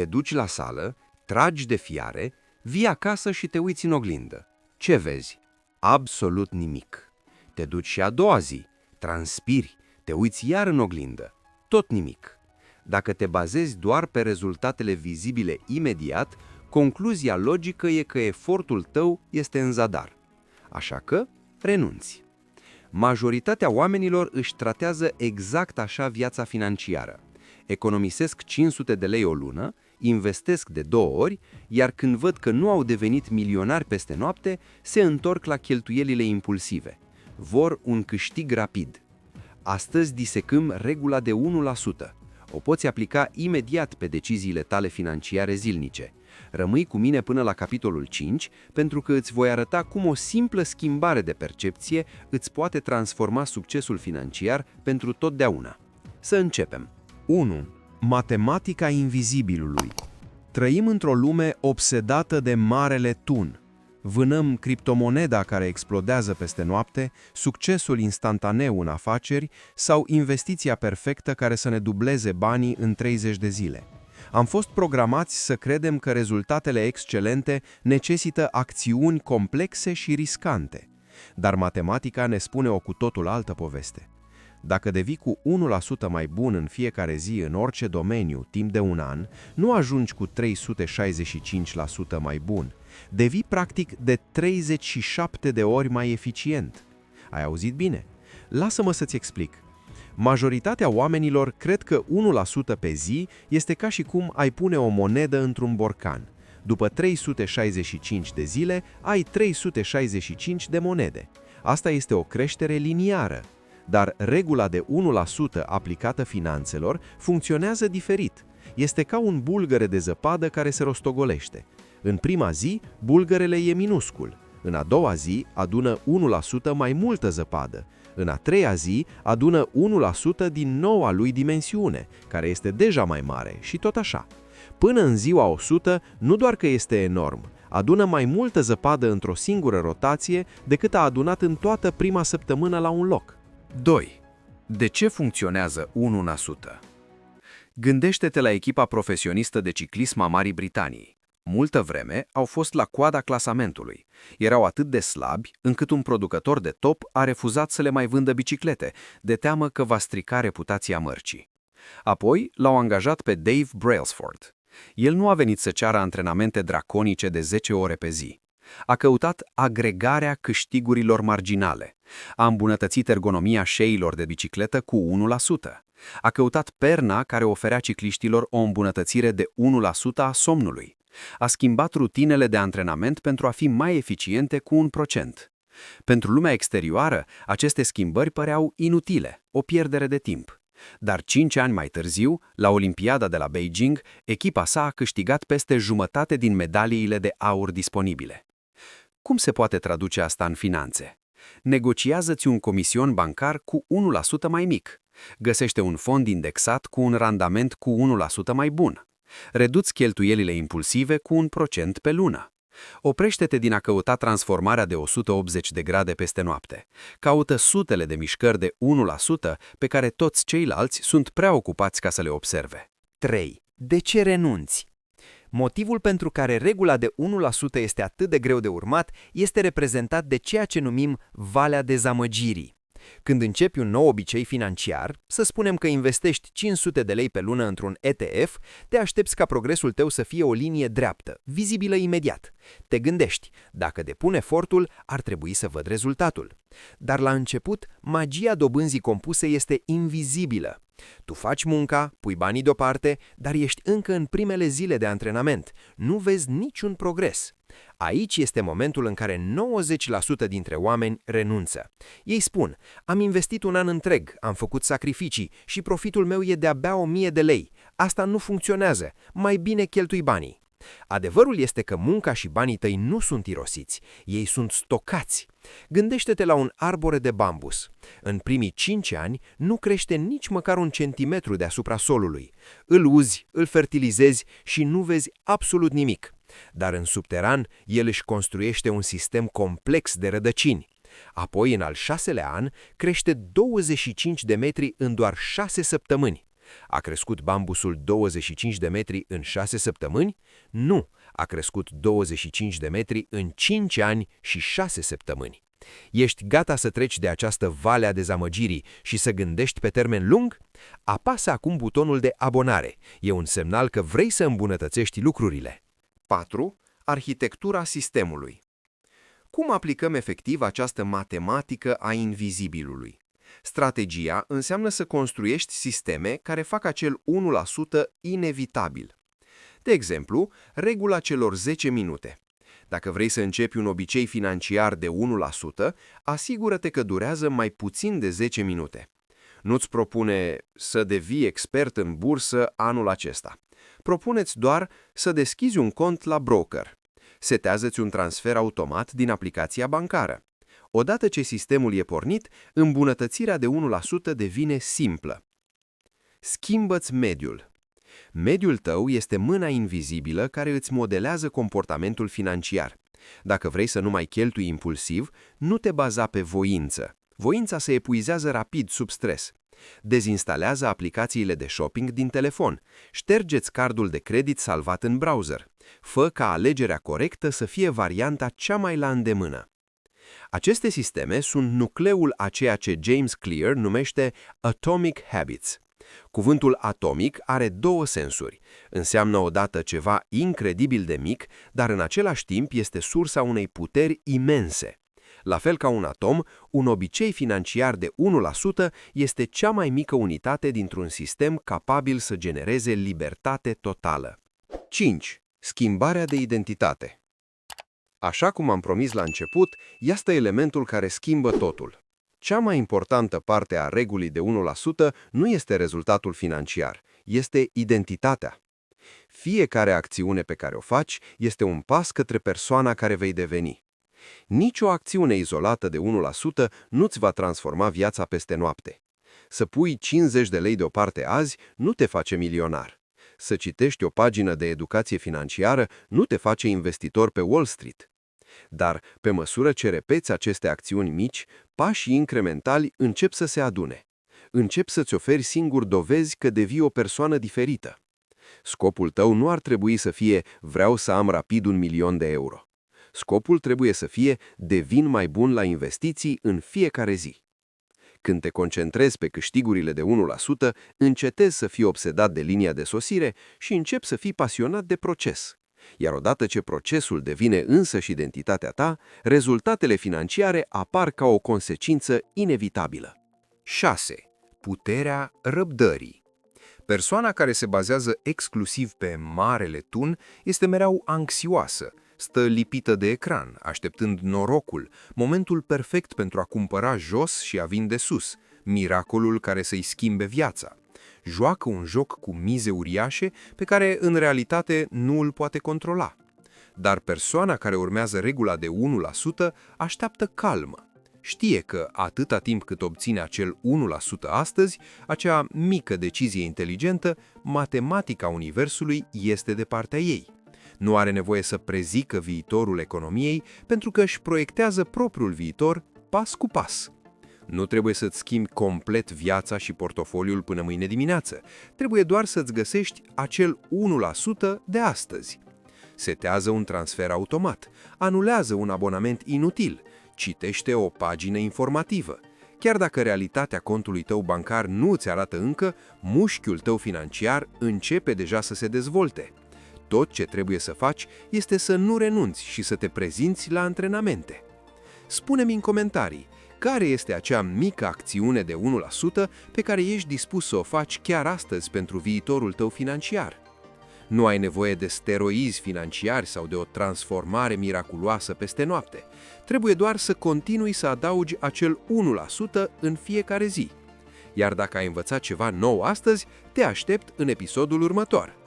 Te duci la sală, tragi de fiare, vii acasă și te uiți în oglindă. Ce vezi? Absolut nimic. Te duci și a doua zi, transpiri, te uiți iar în oglindă. Tot nimic. Dacă te bazezi doar pe rezultatele vizibile imediat, concluzia logică e că efortul tău este în zadar. Așa că renunți. Majoritatea oamenilor își tratează exact așa viața financiară. Economisesc 500 de lei o lună, investesc de 2 ori, iar când văd că nu au devenit milionari peste noapte, se întorc la cheltuielile impulsive. Vor un câștig rapid. Astăzi disecăm regula de 1%. O poți aplica imediat pe deciziile tale financiare zilnice. Rămâi cu mine până la capitolul 5, pentru că îți voi arăta cum o simplă schimbare de percepție îți poate transforma succesul financiar pentru totdeauna. Să începem. 1. Matematica invizibilului. Trăim într-o lume obsedată de marele tun. Vânăm criptomoneda care explodează peste noapte, succesul instantaneu în afaceri sau investiția perfectă care să ne dubleze banii în 30 de zile. Am fost programați să credem că rezultatele excelente necesită acțiuni complexe și riscante. Dar matematica ne spune o cu totul altă poveste. Dacă devii cu 1% mai bun în fiecare zi în orice domeniu timp de un an, nu ajungi cu 365% mai bun. Devii practic de 37 de ori mai eficient. Ai auzit bine? Lasă-mă să-ți explic. Majoritatea oamenilor cred că 1% pe zi este ca și cum ai pune o monedă într-un borcan. După 365 de zile, ai 365 de monede. Asta este o creștere liniară. Dar regula de 1% aplicată finanțelor funcționează diferit. Este ca un bulgăre de zăpadă care se rostogolește. În prima zi, bulgărele e minuscul. În a doua zi, adună 1% mai multă zăpadă. În a treia zi, adună 1% din noua lui dimensiune, care este deja mai mare, și tot așa. Până în ziua 100, nu doar că este enorm, adună mai multă zăpadă într-o singură rotație decât a adunat în toată prima săptămână la un loc. 2. De ce funcționează 1%? Gândește-te la echipa profesionistă de ciclism a Marii Britanii. Multă vreme au fost la coada clasamentului. Erau atât de slabi încât un producător de top a refuzat să le mai vândă biciclete, de teamă că va strica reputația mărcii. Apoi l-au angajat pe Dave Brailsford. El nu a venit să ceară antrenamente draconice de 10 ore pe zi. A căutat agregarea câștigurilor marginale. A îmbunătățit ergonomia șeilor de bicicletă cu 1%. A căutat perna care oferea cicliștilor o îmbunătățire de 1% a somnului. A schimbat rutinele de antrenament pentru a fi mai eficiente cu 1%. Pentru lumea exterioară, aceste schimbări păreau inutile, o pierdere de timp. Dar 5 ani mai târziu, la Olimpiada de la Beijing, echipa sa a câștigat peste jumătate din medaliile de aur disponibile. Cum se poate traduce asta în finanțe? Negociază-ți un comision bancar cu 1% mai mic. Găsește un fond indexat cu un randament cu 1% mai bun. Reduți cheltuielile impulsive cu 1% pe lună. Oprește-te din a căuta transformarea de 180 de grade peste noapte. Caută sutele de mișcări de 1% pe care toți ceilalți sunt prea ocupați ca să le observe. 3. De ce renunți? Motivul pentru care regula de 1% este atât de greu de urmat este reprezentat de ceea ce numim valea dezamăgirii. Când începi un nou obicei financiar, să spunem că investești 500 de lei pe lună într-un ETF, te aștepți ca progresul tău să fie o linie dreaptă, vizibilă imediat. Te gândești, dacă depun efortul, ar trebui să văd rezultatul. Dar la început, magia dobânzii compuse este invizibilă. Tu faci munca, pui banii deoparte, dar ești încă în primele zile de antrenament. Nu vezi niciun progres. Aici este momentul în care 90% dintre oameni renunță. Ei spun, am investit un an întreg, am făcut sacrificii și profitul meu e de-abia 1000 de lei. Asta nu funcționează, mai bine cheltui banii. Adevărul este că munca și banii tăi nu sunt irosiți, ei sunt stocați. Gândește-te la un arbore de bambus. În primii 5 ani nu crește nici măcar 1 centimetru deasupra solului. Îl uzi, îl fertilizezi și nu vezi absolut nimic. Dar în subteran, el își construiește un sistem complex de rădăcini. Apoi, în al 6-lea an, crește 25 de metri în doar 6 săptămâni. A crescut bambusul 25 de metri în 6 săptămâni? Nu, a crescut 25 de metri în 5 ani și 6 săptămâni. Ești gata să treci de această vale a dezamăgirii și să gândești pe termen lung? Apasă acum butonul de abonare. E un semnal că vrei să îmbunătățești lucrurile. 4. Arhitectura sistemului. Cum aplicăm efectiv această matematică a invizibilului? Strategia înseamnă să construiești sisteme care fac acel 1% inevitabil. De exemplu, regula celor 10 minute. Dacă vrei să începi un obicei financiar de 1%, asigură-te că durează mai puțin de 10 minute. Nu-ți propune să devii expert în bursă anul acesta. Propuneți doar să deschizi un cont la broker. Setează-ți un transfer automat din aplicația bancară. Odată ce sistemul e pornit, îmbunătățirea de 1% devine simplă. Schimbă-ți mediul. Mediul tău este mâna invizibilă care îți modelează comportamentul financiar. Dacă vrei să nu mai cheltui impulsiv, nu te baza pe voință. Voința se epuizează rapid sub stres. Dezinstalează aplicațiile de shopping din telefon. Ștergeți cardul de credit salvat în browser. Fă ca alegerea corectă să fie varianta cea mai la îndemână. Aceste sisteme sunt nucleul a ceea ce James Clear numește Atomic Habits. Cuvântul atomic are două sensuri. Înseamnă odată ceva incredibil de mic, dar în același timp este sursa unei puteri imense. La fel ca un atom, un obicei financiar de 1% este cea mai mică unitate dintr-un sistem capabil să genereze libertate totală. 5. Schimbarea de identitate. Așa cum am promis la început, este elementul care schimbă totul. Cea mai importantă parte a regulii de 1% nu este rezultatul financiar, este identitatea. Fiecare acțiune pe care o faci este un pas către persoana care vei deveni. Nici o acțiune izolată de 1% nu-ți va transforma viața peste noapte. Să pui 50 de lei deoparte azi nu te face milionar. Să citești o pagină de educație financiară nu te face investitor pe Wall Street. Dar, pe măsură ce repeți aceste acțiuni mici, pașii incrementali încep să se adune. Încep să-ți oferi singur dovezi că devii o persoană diferită. Scopul tău nu ar trebui să fie vreau să am rapid 1.000.000 de euro. Scopul trebuie să fie devin mai bun la investiții în fiecare zi. Când te concentrezi pe câștigurile de 1%, încetezi să fii obsedat de linia de sosire și începi să fii pasionat de proces. Iar odată ce procesul devine însăși identitatea ta, rezultatele financiare apar ca o consecință inevitabilă. 6. Puterea răbdării. Persoana care se bazează exclusiv pe marele tun este mereu anxioasă, stă lipită de ecran, așteptând norocul, momentul perfect pentru a cumpăra jos și a vinde sus, miracolul care să-i schimbe viața. Joacă un joc cu mize uriașe pe care, în realitate, nu îl poate controla. Dar persoana care urmează regula de 1% așteaptă calmă. Știe că, atâta timp cât obține acel 1% astăzi, acea mică decizie inteligentă, matematica universului este de partea ei. Nu are nevoie să prezică viitorul economiei pentru că își proiectează propriul viitor pas cu pas. Nu trebuie să-ți schimbi complet viața și portofoliul până mâine dimineață. Trebuie doar să-ți găsești acel 1% de astăzi. Setează un transfer automat, anulează un abonament inutil, citește o pagină informativă. Chiar dacă realitatea contului tău bancar nu îți arată încă, mușchiul tău financiar începe deja să se dezvolte. Tot ce trebuie să faci este să nu renunți și să te prezinți la antrenamente. Spune-mi în comentarii, care este acea mică acțiune de 1% pe care ești dispus să o faci chiar astăzi pentru viitorul tău financiar? Nu ai nevoie de steroizi financiari sau de o transformare miraculoasă peste noapte. Trebuie doar să continui să adaugi acel 1% în fiecare zi. Iar dacă ai învățat ceva nou astăzi, te aștept în episodul următor.